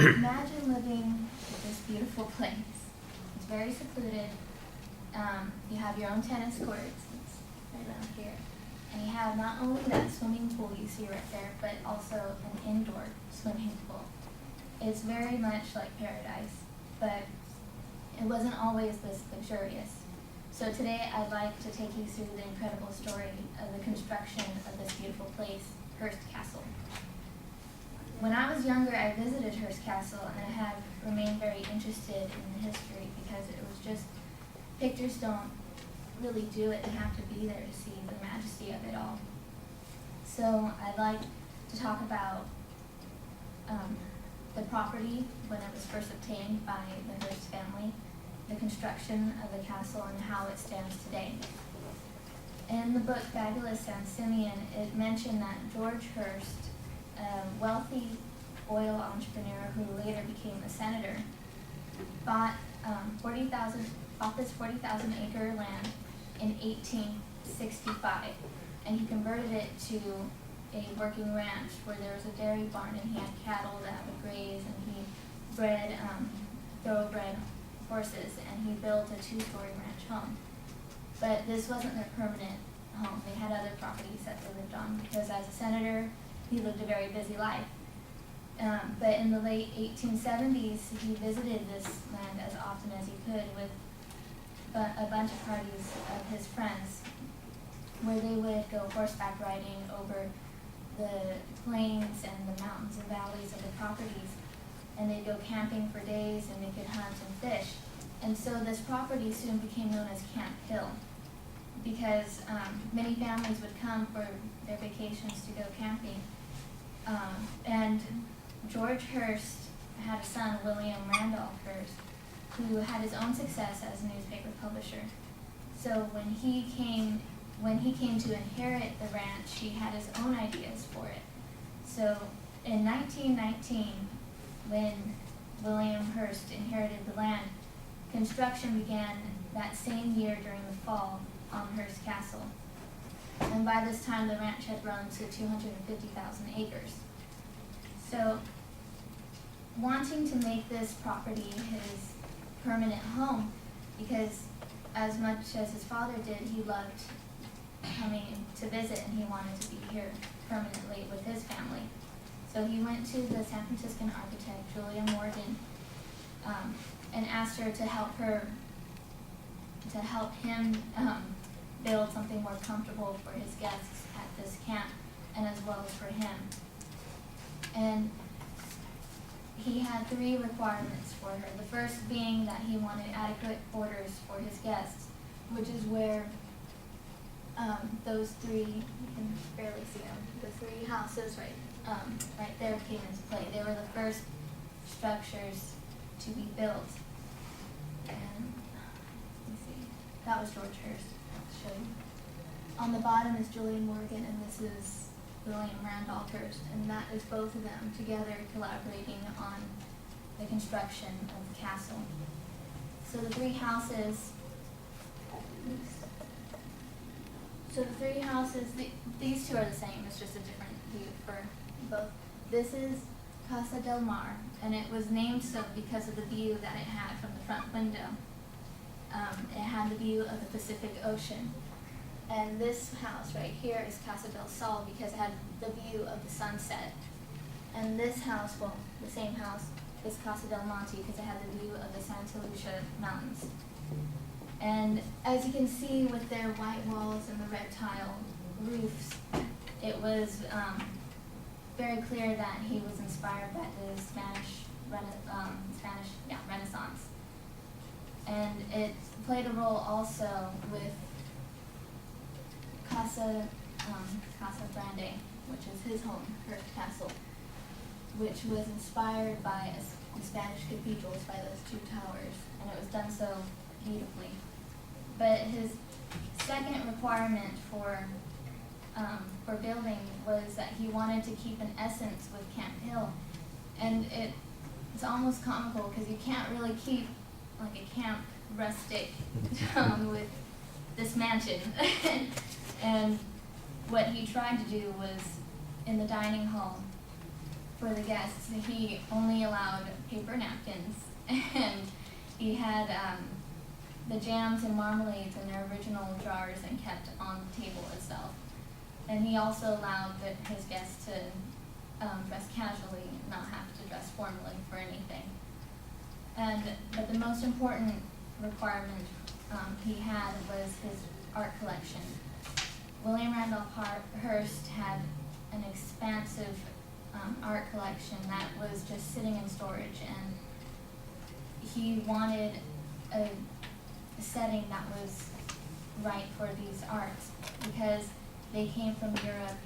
Imagine living in this beautiful place. It's very secluded. You have your own tennis courts, it's right around here. And you have not only that swimming pool you see right there, but also an indoor swimming pool. It's very much like paradise, but it wasn't always this luxurious. So today I'd like to take you through the incredible story of the construction of this beautiful place, Hearst Castle. When I was younger, I visited Hearst Castle, and I have remained very interested in the history because it was just, pictures don't really do it. You have to be there to see the majesty of it all. So I'd like to talk about the property when it was first obtained by the Hearst family, the construction of the castle, and how it stands today. In the book Fabulous and Simeon, it mentioned that George Hearst, a wealthy oil entrepreneur who later became a senator, bought this 40,000 acre land in 1865, and he converted it to a working ranch where there was a dairy barn, and he had cattle that would graze, and he bred thoroughbred horses, and he built a 2-story ranch home. But this wasn't their permanent home. They had other properties that they lived on because as a senator, he lived a very busy life. But in the late 1870s, he visited this land as often as he could with a bunch of parties of his friends, where they would go horseback riding over the plains and the mountains and valleys of the properties, and they'd go camping for days, and they could hunt and fish. And so this property soon became known as Camp Hill, because many families would come for their vacations to go camping. And George Hearst had a son, William Randolph Hearst, who had his own success as a newspaper publisher. So when he came to inherit the ranch, he had his own ideas for it. So in 1919, when William Hearst inherited the land, construction began that same year during the fall on Hearst Castle. And by this time, the ranch had grown to 250,000 acres. So, wanting to make this property his permanent home, because as much as his father did, he loved coming to visit, and he wanted to be here permanently with his family. So he went to the San Franciscan architect, Julia Morgan, and asked her to help him build something more comfortable for his guests at this camp, and as well as for him. And he had 3 requirements for her. The first being that he wanted adequate quarters for his guests, which is where those 3, you can barely see them, the 3 houses right there came into play. They were the first structures to be built. And let's see, that was George Hearst. I'll show you. On the bottom is Julian Morgan, and this is William Randolph Hearst, and that is both of them together collaborating on the construction of the castle. So the 3 houses, these 2 are the same, it's just a different view for both. This is Casa del Mar, and it was named so because of the view that it had from the front window. It had the view of the Pacific Ocean. And this house right here is Casa del Sol because it had the view of the sunset. And this house, well, the same house, is Casa del Monte because it had the view of the Santa Lucia Mountains. And as you can see with their white walls and the red tile roofs, it was very clear that he was inspired by the Spanish Renaissance. And it played a role also with Casa Grande, which is his home, Hearst Castle, which was inspired by the Spanish cathedrals by those 2 towers, and it was done so beautifully. But his second requirement for building was that he wanted to keep an essence with Camp Hill, and it's almost comical because you can't really keep like a camp rustic with this mansion. And what he tried to do was in the dining hall for the guests, he only allowed paper napkins, and he had the jams and marmalades in their original jars and kept on the table itself. And he also allowed his guests to dress casually, not have to dress formally for anything. But the most important requirement he had was his art collection. William Randolph Hearst had an expansive art collection that was just sitting in storage, and he wanted a setting that was right for these arts because they came from Europe,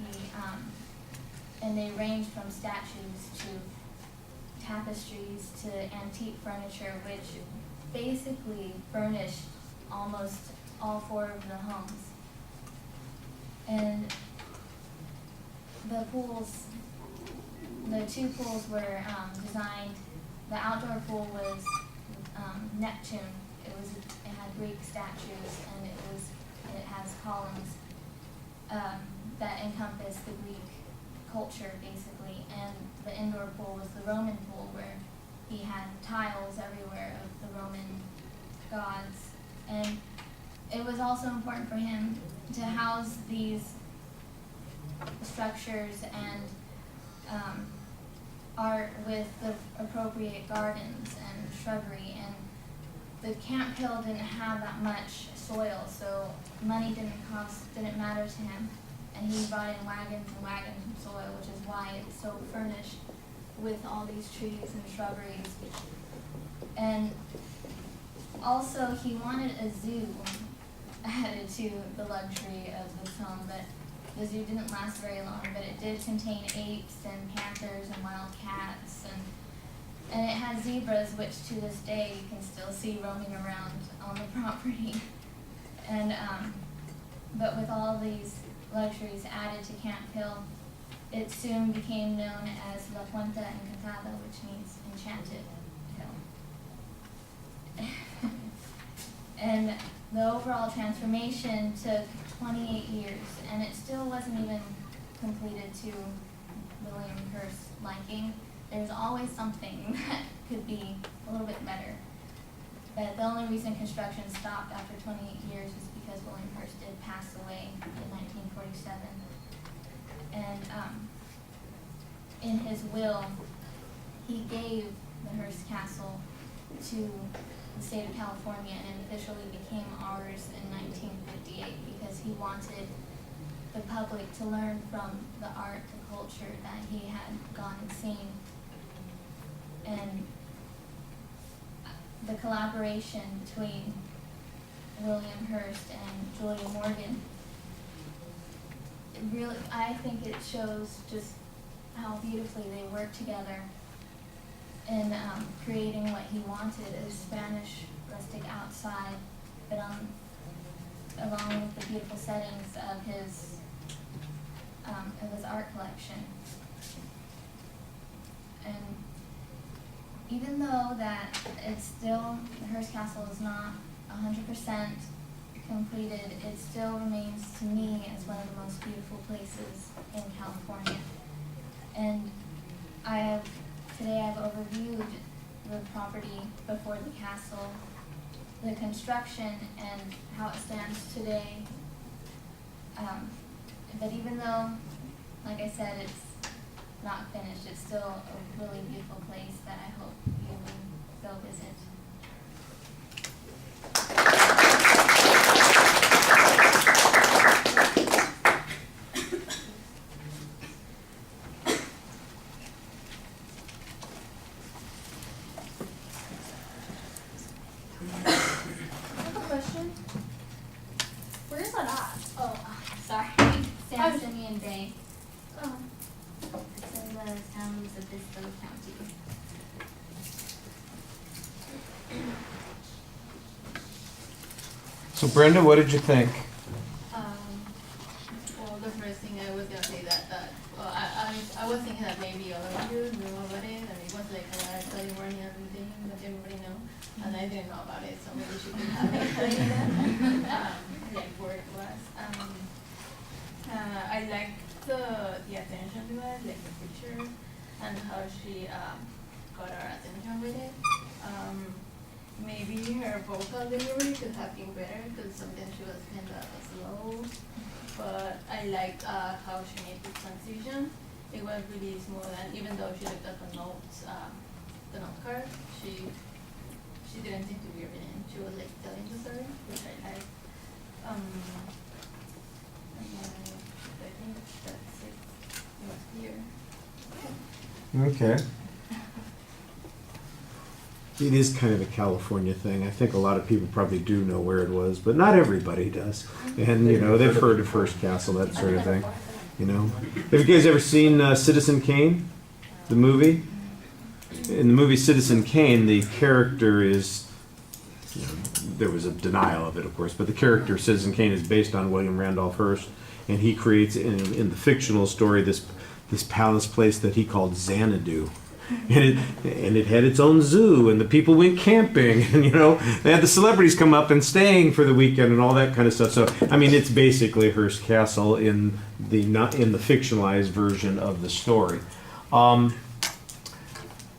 and they ranged from statues to tapestries to antique furniture, which basically furnished almost all 4 of the homes. And the two pools were designed. The outdoor pool was Neptune. It had Greek statues, and it has columns that encompass the Greek culture basically. And the indoor pool was the Roman pool, where he had tiles everywhere of the Roman gods. And it was also important for him to house these structures and art with the appropriate gardens and shrubbery. And the Camp Hill didn't have that much soil, so money didn't matter to him. And he brought in wagons and wagons of soil, which is why it's so furnished with all these trees and shrubberies. And also he wanted a zoo added to the luxury of this home, but the zoo didn't last very long, but it did contain apes and panthers and wild cats, and it had zebras, which to this day you can still see roaming around on the property. And but with all these luxuries added to Camp Hill, it soon became known as La Puente Encantada, which means enchanted hill. And the overall transformation took 28 years, and it still wasn't even completed to William Hearst's liking. There's always something that could be a little bit better. But the only reason construction stopped after 28 years is because William Hearst did pass away in 1947. And in his will, he gave the Hearst Castle to the state of California, and it officially became ours in 1958 because he wanted the public to learn from the art, the culture that he had gone and seen. And the collaboration between William Hearst and Julia Morgan, I think it shows just how beautifully they worked together in creating what he wanted, a Spanish rustic outside, but along with the beautiful settings of his art collection. And even though that the Hearst Castle is not 100% completed, it still remains to me as one of the most beautiful places in California. And today I've overviewed the property before the castle, the construction, and how it stands today. But even though, like I said, it's not finished, it's still a really beautiful place that I hope you will go visit. Bay. Oh. It's in the towns of Bispo County. So Brenda, what did you think? Well, the first thing I was gonna say that I was thinking that maybe all of you knew about it, and it was like a study warning and everything that everybody know, and I didn't know about it, so maybe you should be having like where it was. I liked the attention to it, like the picture. and how she got our attention with it. Maybe her vocal delivery could have been better because sometimes she was kind of slow. But I liked how she made the transition. It was really smooth, and even though she looked at the notes, the note card, she didn't seem to be reading. She was like telling the story, which I liked. And I think that's it. It was clear. Okay. It is kind of a California thing. I think a lot of people probably do know where it was, but not everybody does. And, you know, they've heard of Hearst Castle, that sort of thing. You know, have you guys ever seen Citizen Kane, the movie? In the movie Citizen Kane, the character is, you know, there was a denial of it, of course, but the character Citizen Kane is based on William Randolph Hearst, and he creates in the fictional story this palace place that he called Xanadu. And it had its own zoo, and the people went camping, and you know they had the celebrities come up and staying for the weekend and all that kind of stuff. So I mean, it's basically Hearst Castle in the fictionalized version of the story.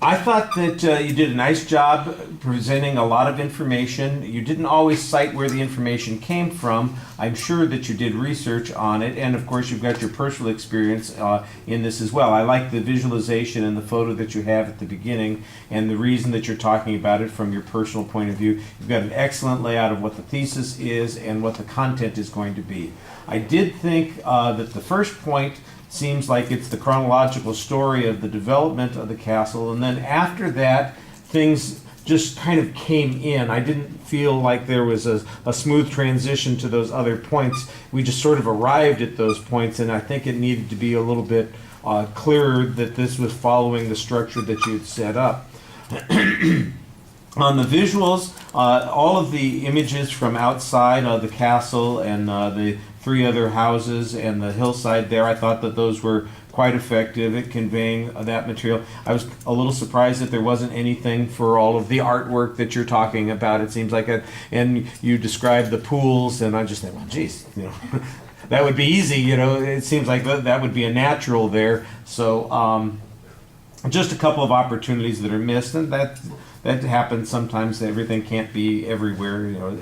I thought that you did a nice job presenting a lot of information. You didn't always cite where the information came from. I'm sure that you did research on it, and of course you've got your personal experience in this as well. I like the visualization and the photo that you have at the beginning, and the reason that you're talking about it from your personal point of view. You've got an excellent layout of what the thesis is and what the content is going to be. I did think that the first point seems like it's the chronological story of the development of the castle, and then after that things just kind of came in. I didn't feel like there was a smooth transition to those other points. We just sort of arrived at those points, and I think it needed to be a little bit clearer that this was following the structure that you had set up. On the visuals, all of the images from outside of the castle and the 3 other houses and the hillside there, I thought that those were quite effective at conveying that material. I was a little surprised that there wasn't anything for all of the artwork that you're talking about. It seems like and you described the pools, and I just thought, well, geez, you know, that would be easy. You know, it seems like that would be a natural there. So just a couple of opportunities that are missed, and that happens sometimes. Everything can't be everywhere. You know,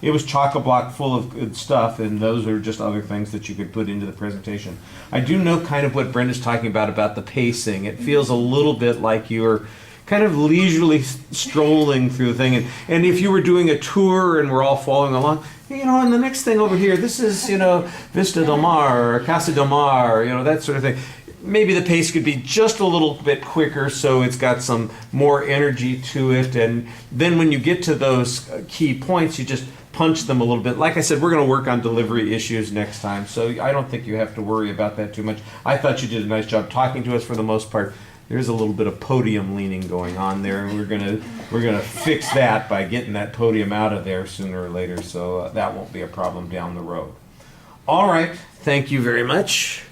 it was chock-a-block full of good stuff, and those are just other things that you could put into the presentation. I do know kind of what Brenda's talking about the pacing. It feels a little bit like you're kind of leisurely strolling through the thing, and if you were doing a tour and we're all following along, you know, and the next thing over here, this is, you know, Vista del Mar or Casa del Mar, you know, that sort of thing. Maybe the pace could be just a little bit quicker so it's got some more energy to it, and then when you get to those key points, you just punch them a little bit. Like I said, we're going to work on delivery issues next time, so I don't think you have to worry about that too much. I thought you did a nice job talking to us for the most part. There's a little bit of podium leaning going on there, and we're gonna fix that by getting that podium out of there sooner or later, so that won't be a problem down the road. All right, thank you very much.